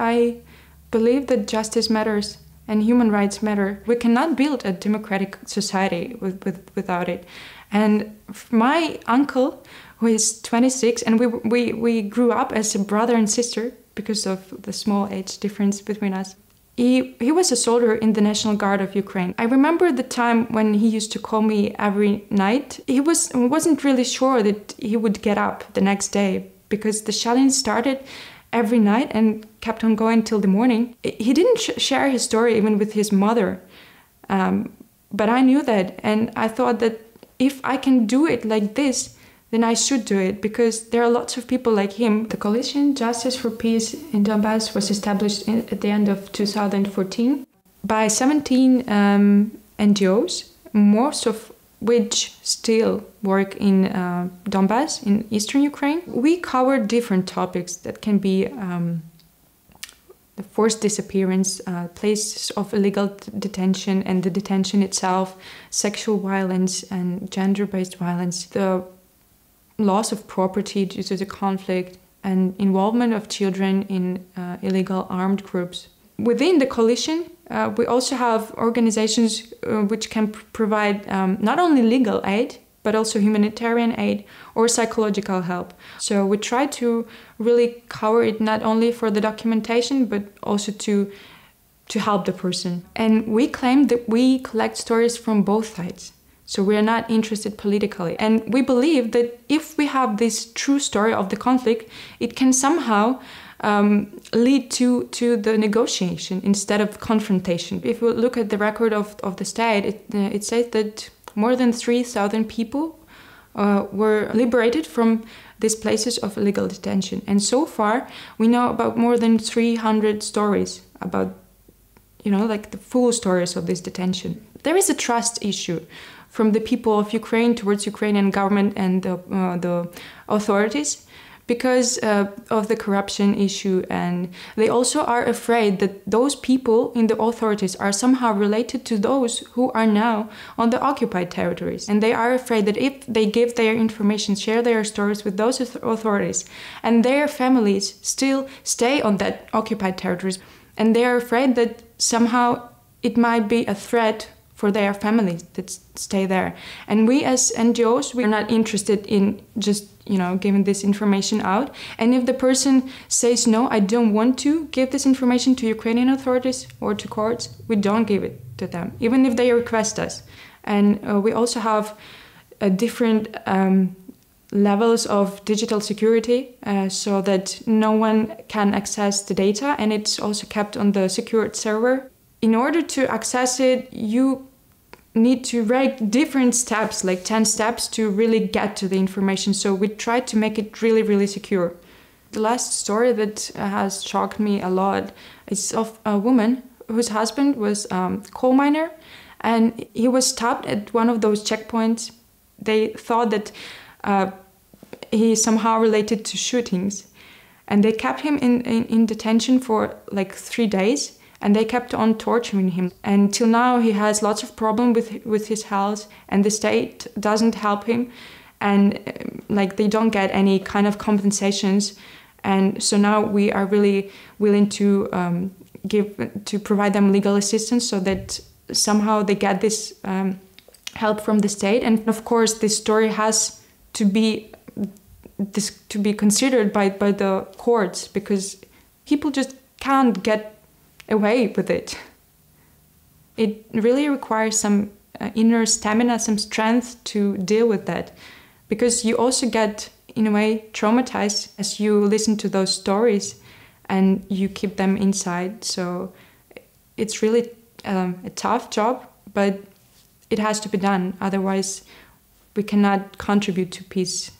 I believe that justice matters and human rights matter. We cannot build a democratic society without it. And my uncle, who is 26, and we grew up as a brother and sister because of the small age difference between us. He was a soldier in the National Guard of Ukraine. I remember the time when he used to call me every night. He wasn't really sure that he would get up the next day because the shelling started every night and kept on going till the morning. He didn't share his story even with his mother, but I knew that, and I thought that if I can do it like this, then I should do it, because there are lots of people like him. The coalition Justice for Peace in Donbas was established at the end of 2014 by 17 NGOs, most of which still work in Donbas, in eastern Ukraine. We cover different topics that can be the forced disappearance, places of illegal detention and the detention itself, sexual violence and gender-based violence, the loss of property due to the conflict, and involvement of children in illegal armed groups. Within the coalition, we also have organizations which can provide not only legal aid, but also humanitarian aid or psychological help. So we try to really cover it not only for the documentation, but also to help the person. And we claim that we collect stories from both sides. So we are not interested politically. And we believe that if we have this true story of the conflict, it can somehow lead to the negotiation instead of confrontation. If we look at the record of the state, it says that more than 3,000 people were liberated from these places of illegal detention. And so far, we know about more than 300 stories about, like the full stories of this detention. There is a trust issue from the people of Ukraine towards Ukrainian government and the authorities because of the corruption issue, and they also are afraid that those people in the authorities are somehow related to those who are now on the occupied territories. And they are afraid that if they give their information, share their stories with those authorities, and their families still stay on that occupied territories, and they are afraid that somehow it might be a threat for their families that stay there. And we as NGOs, we're not interested in just, giving this information out. And if the person says, no, I don't want to give this information to Ukrainian authorities or to courts, we don't give it to them, even if they request us. And we also have different levels of digital security so that no one can access the data, and it's also kept on the secured server. In order to access it, you need to write different steps, like 10 steps, to really get to the information. So we try to make it really, really secure. The last story that has shocked me a lot is of a woman whose husband was a coal miner, and he was stopped at one of those checkpoints. They thought that he somehow related to shootings, and they kept him in detention for like 3 days. And they kept on torturing him. And till now, he has lots of problems with his health, and the state doesn't help him. And they don't get any kind of compensations. And so now we are really willing to provide them legal assistance so that somehow they get this help from the state. And of course, this story has to be considered by the courts, because people just can't get away with it. It really requires some inner stamina, some strength to deal with that, because you also get, in a way, traumatized as you listen to those stories and you keep them inside. So it's really a tough job, but it has to be done. Otherwise, we cannot contribute to peace.